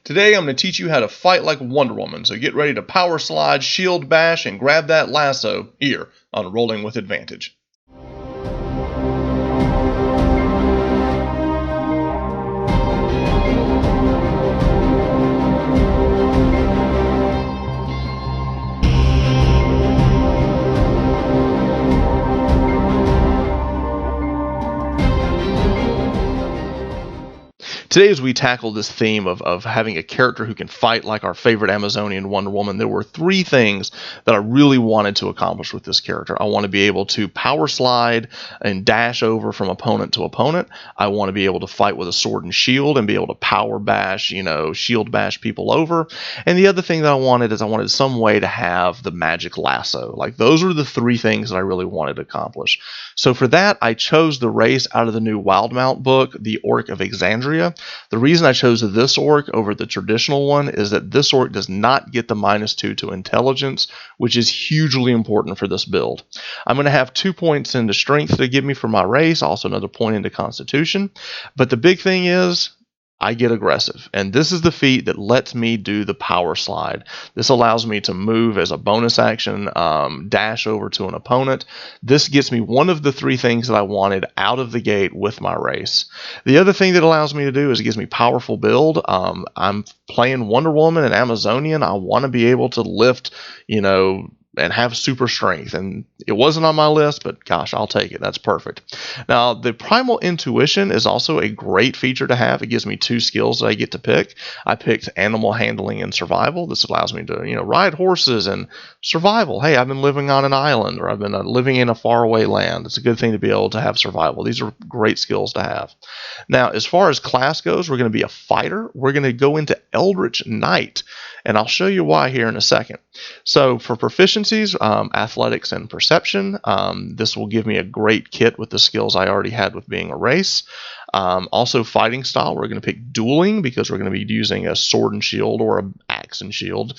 Today I'm going to teach you how to fight like Wonder Woman, so get ready to power slide, shield bash, and grab that lasso here on Rolling with Advantage. Today, as we tackle this theme of having a character who can fight like our favorite Amazonian Wonder Woman, there were three things that I really wanted to accomplish with this character. I want to be able to power slide and dash over from opponent to opponent. I want to be able to fight with a sword and shield and be able to power bash, shield bash people over. And the other thing that I wanted some way to have the magic lasso. Like, those were the three things that I really wanted to accomplish. So for that, I chose the race out of the new Wildmount book, the Orc of Exandria. The reason I chose this orc over the traditional one is that this orc does not get the -2 to intelligence, which is hugely important for this build. I'm going to have 2 points into strength to give me for my race, also another point into constitution. But the big thing is, I get aggressive, and this is the feat that lets me do the power slide. This allows me to move as a bonus action, dash over to an opponent. This gets me one of the three things that I wanted out of the gate with my race. The other thing that allows me to do is it gives me powerful build. I'm playing Wonder Woman and Amazonian. I want to be able to lift, and have super strength, and it wasn't on my list, but gosh, I'll take it. That's perfect. Now, the Primal Intuition is also a great feature to have. It gives me 2 skills that I get to pick. I picked Animal Handling and Survival. This allows me to, ride horses and survival. Hey, I've been living on an island, or I've been living in a faraway land. It's a good thing to be able to have survival. These are great skills to have. Now, as far as class goes, we're going to be a fighter. We're going to go into Eldritch Knight, and I'll show you why here in a second. So for proficiencies, athletics and perception, this will give me a great kit with the skills I already had with being a race. Also fighting style, we're going to pick dueling because we're going to be using a sword and shield or an axe and shield.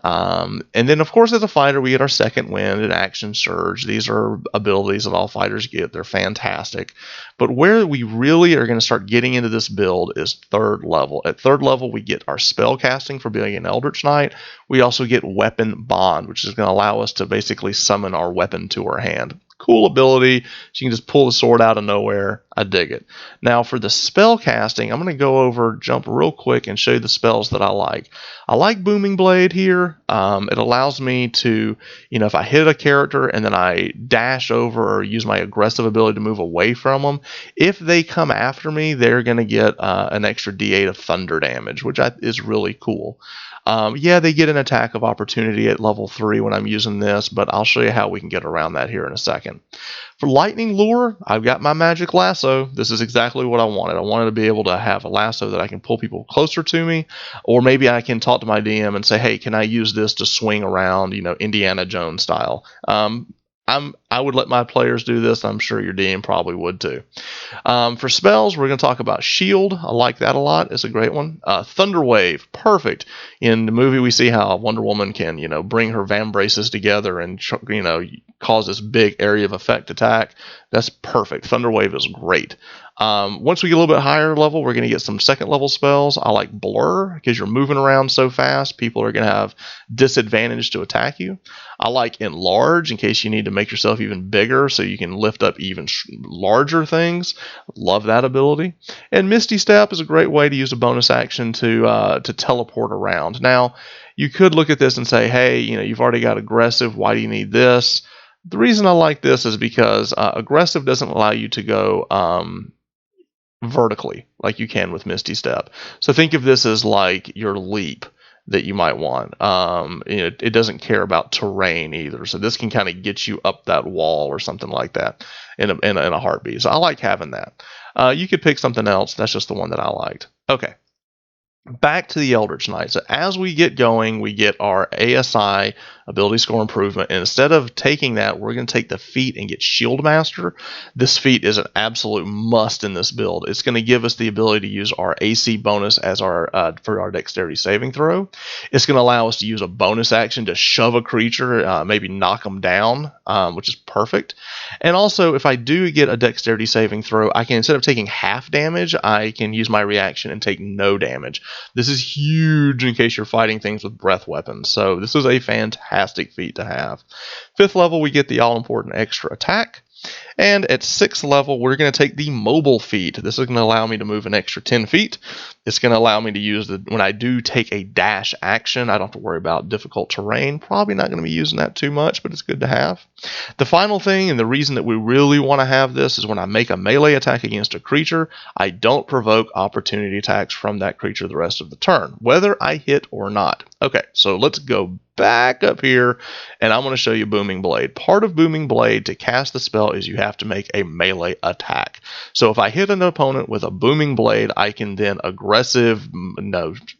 And then, of course, as a fighter, we get our second wind and action surge. These are abilities that all fighters get. They're fantastic. But where we really are going to start getting into this build is 3rd level. At 3rd level, we get our spell casting for being an Eldritch Knight. We also get weapon bond, which is going to allow us to basically summon our weapon to our hand. Cool ability. So you can just pull the sword out of nowhere. I dig it. Now for the spell casting, I'm going to jump real quick and show you the spells that I like. I like Booming Blade here. It allows me to, if I hit a character and then I dash over or use my aggressive ability to move away from them, if they come after me, they're going to get an extra D8 of thunder damage, which is really cool. Yeah, they get an attack of opportunity at level 3 when I'm using this, but I'll show you how we can get around that here in a second. For lightning lure, I've got my magic lasso. This is exactly what I wanted. I wanted to be able to have a lasso that I can pull people closer to me, or maybe I can talk to my DM and say, hey, can I use this to swing around, Indiana Jones style. I would let my players do this. I'm sure your DM probably would too. For spells, we're going to talk about Shield. I like that a lot. It's a great one. Thunder Wave, perfect. In the movie, we see how Wonder Woman can, bring her vambraces together and, cause this big area of effect attack. That's perfect. Thunder Wave is great. Once we get a little bit higher level, we're going to get some 2nd level spells. I like Blur because you're moving around so fast. People are going to have disadvantage to attack you. I like Enlarge in case you need to make yourself even bigger so you can lift up even larger things. Love that ability. And Misty Step is a great way to use a bonus action to teleport around. Now, you could look at this and say, hey, you've already got aggressive. Why do you need this? The reason I like this is because aggressive doesn't allow you to go vertically like you can with Misty Step. So think of this as like your leap that you might want. It doesn't care about terrain either. So this can kind of get you up that wall or something like that in a heartbeat. So I like having that. You could pick something else. That's just the one that I liked. Okay. Back to the Eldritch Knight. So as we get going, we get our ASI ability score improvement. And instead of taking that, we're going to take the feat and get Shield Master. This feat is an absolute must in this build. It's going to give us the ability to use our AC bonus as our for our dexterity saving throw. It's going to allow us to use a bonus action to shove a creature, maybe knock them down, which is perfect. And also, if I do get a dexterity saving throw, I can, instead of taking half damage, I can use my reaction and take no damage. This is huge in case you're fighting things with breath weapons. So this is a fantastic feat to have. 5th level, we get the all-important extra attack. And at 6th level, we're going to take the mobile feat. This is going to allow me to move an extra 10 feet. It's going to allow me to use when I do take a dash action, I don't have to worry about difficult terrain. Probably not going to be using that too much, but it's good to have. The final thing, and the reason that we really want to have this, is when I make a melee attack against a creature, I don't provoke opportunity attacks from that creature the rest of the turn, whether I hit or not. Okay, so let's go back up here, and I'm going to show you Booming Blade. Part of Booming Blade to cast the spell is you have to make a melee attack. So if I hit an opponent with a Booming Blade, I can then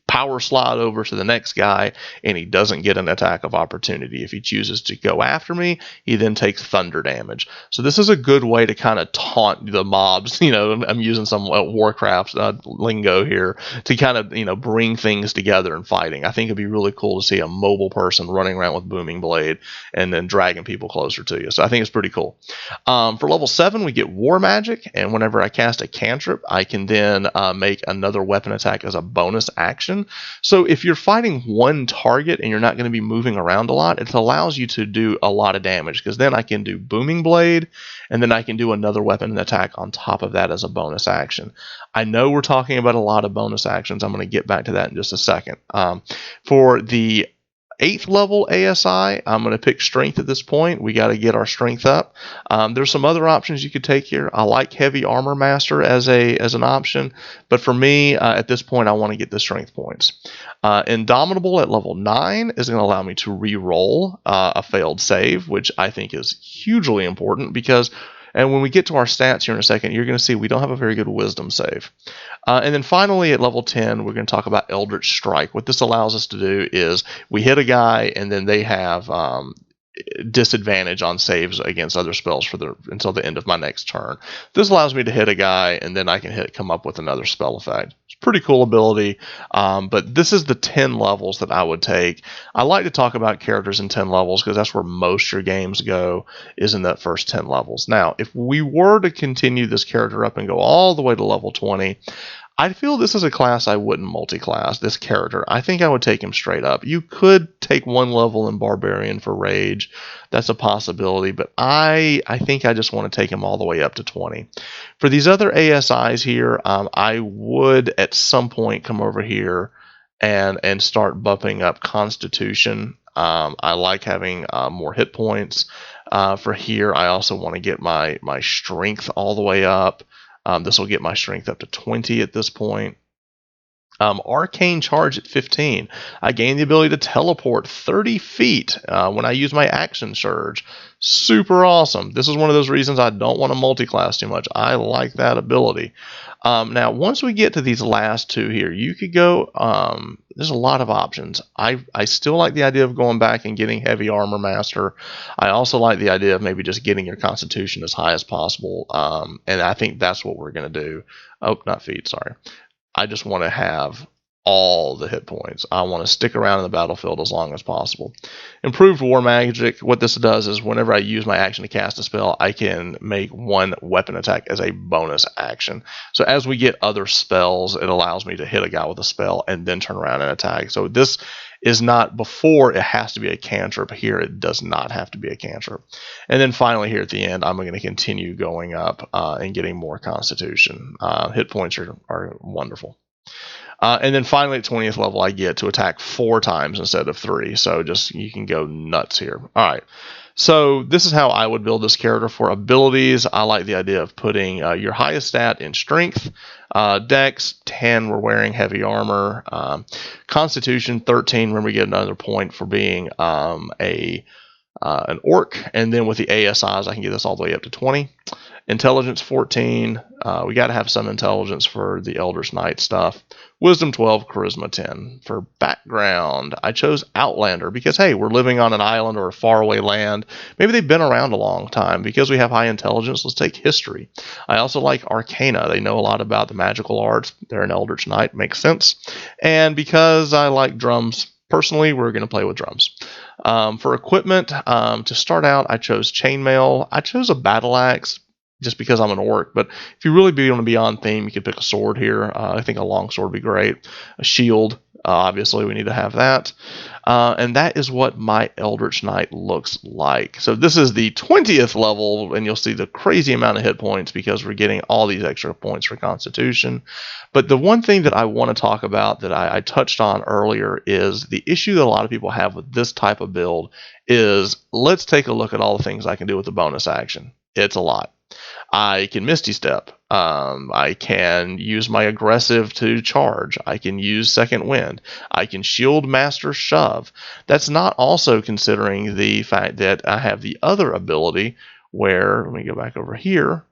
power slide over to the next guy, and he doesn't get an attack of opportunity. If he chooses to go after me, he then takes thunder damage. So this is a good way to kind of taunt the mobs. I'm using some Warcraft lingo here to kind of bring things together in fighting. I think it'd be really cool to see a mobile person running around with Booming Blade and then dragging people closer to you. So I think it's pretty cool. For level 7, we get War Magic, and whenever I cast a cantrip, I can then make another weapon attack as a bonus action. So if you're fighting one target and you're not going to be moving around a lot, it allows you to do a lot of damage, because then I can do Booming Blade, and then I can do another weapon attack on top of that as a bonus action. I know we're talking about a lot of bonus actions. I'm going to get back to that in just a second. For the 8th level ASI, I'm going to pick Strength at this point. We got to get our Strength up. There's some other options you could take here. I like Heavy Armor Master as an option, but for me, at this point, I want to get the Strength points. Indomitable at level 9 is going to allow me to re-roll a failed save, which I think is hugely important, because and when we get to our stats here in a second, you're going to see we don't have a very good Wisdom save. And then finally, at level 10, we're going to talk about Eldritch Strike. What this allows us to do is we hit a guy, and then they have disadvantage on saves against other spells until the end of my next turn. This allows me to hit a guy, and then I can come up with another spell effect. It's a pretty cool ability, but this is the 10 levels that I would take. I like to talk about characters in 10 levels because that's where most your games go, is in that first 10 levels. Now, if we were to continue this character up and go all the way to level 20, I feel this is a class I wouldn't multi-class, this character. I think I would take him straight up. You could take one level in Barbarian for Rage. That's a possibility, but I think I just want to take him all the way up to 20. For these other ASIs here, I would at some point come over here and start bumping up Constitution. I like having more hit points. For here, I also want to get my Strength all the way up. This will get my Strength up to 20 at this point. Arcane Charge at 15. I gain the ability to teleport 30 feet when I use my Action Surge. Super awesome. This is one of those reasons I don't want to multi-class too much. I like that ability. Now, once we get to these last two here, you could go, there's a lot of options. I still like the idea of going back and getting Heavy Armor Master. I also like the idea of maybe just getting your Constitution as high as possible, and I think that's what we're going to do. Oh, not feet, sorry. I just want to have all the hit points. I want to stick around in the battlefield as long as possible. Improved War Magic, what this does is whenever I use my action to cast a spell, I can make one weapon attack as a bonus action. So as we get other spells, it allows me to hit a guy with a spell and then turn around and attack. So this is not before it has to be a cantrip. Here it does not have to be a cantrip. And then finally here at the end, I'm going to continue going up and getting more Constitution. Hit points are wonderful. And then finally at 20th level, I get to attack 4 times instead of 3. So you can go nuts here. All right. So this is how I would build this character. For abilities, I like the idea of putting your highest stat in Strength. Dex, 10, we're wearing Heavy Armor. Constitution, 13, remember we get another point for being an Orc. And then with the ASIs, I can get this all the way up to 20. Intelligence 14. We got to have some intelligence for the Eldritch Knight stuff. Wisdom 12, Charisma 10. For background, I chose Outlander because, hey, we're living on an island or a faraway land. Maybe they've been around a long time. Because we have high intelligence, let's take history. I also like Arcana. They know a lot about the magical arts. They're an Eldritch Knight. Makes sense. And because I like drums, personally, we're going to play with drums. For equipment, to start out, I chose Chainmail. I chose a Battle Axe just because I'm an orc, but if you really want to be on theme, you could pick a sword here. I think a long sword would be great. A shield, obviously we need to have that. And that is what my Eldritch Knight looks like. So this is the 20th level, and you'll see the crazy amount of hit points because we're getting all these extra points for Constitution. But the one thing that I want to talk about that I touched on earlier is the issue that a lot of people have with this type of build is, let's take a look at all the things I can do with the bonus action. It's a lot. I can Misty Step. I can use my aggressive to charge. I can use Second Wind. I can Shield Master Shove. That's not also considering the fact that I have the other ability where, let me go back over here.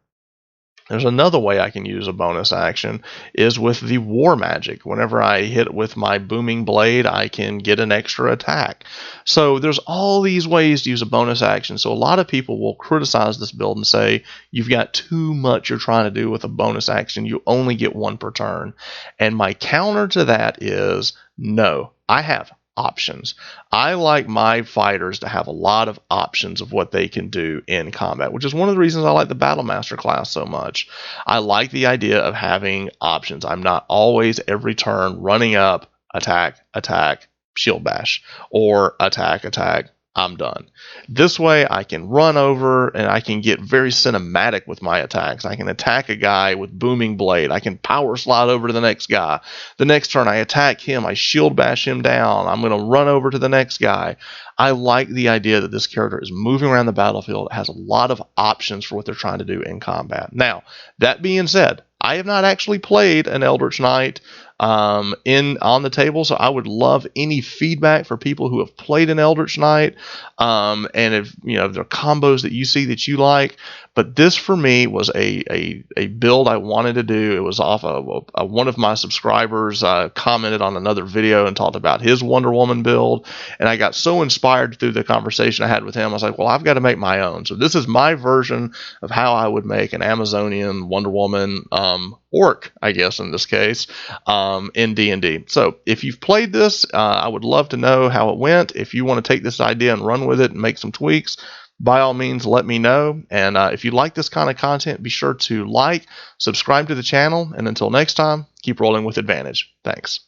There's another way I can use a bonus action is with the War Magic. Whenever I hit with my Booming Blade, I can get an extra attack. So there's all these ways to use a bonus action. So a lot of people will criticize this build and say, you've got too much you're trying to do with a bonus action. You only get one per turn. And my counter to that is, no, I have options. I like my fighters to have a lot of options of what they can do in combat, which is one of the reasons I like the Battle Master class so much. I like the idea of having options. I'm not always every turn running up, attack, attack, shield bash, or attack, attack, I'm done. This way I can run over and I can get very cinematic with my attacks. I can attack a guy with Booming Blade. I can power slide over to the next guy. The next turn I attack him. I shield bash him down. I'm going to run over to the next guy. I like the idea that this character is moving around the battlefield. It has a lot of options for what they're trying to do in combat. Now, that being said, I have not actually played an Eldritch Knight on the table, so I would love any feedback for people who have played an Eldritch Knight, and if there are combos that you see that you like. But this for me was a build I wanted to do. It was off of one of my subscribers commented on another video and talked about his Wonder Woman build, and I got so inspired through the conversation I had with him. I was like, well, I've got to make my own. So this is my version of how I would make an Amazonian Wonder Woman orc, I guess in this case, in D&D. So if you've played this, I would love to know how it went. If you want to take this idea and run with it and make some tweaks, by all means, let me know. And if you like this kind of content, be sure to like, subscribe to the channel, and until next time, keep rolling with advantage. Thanks.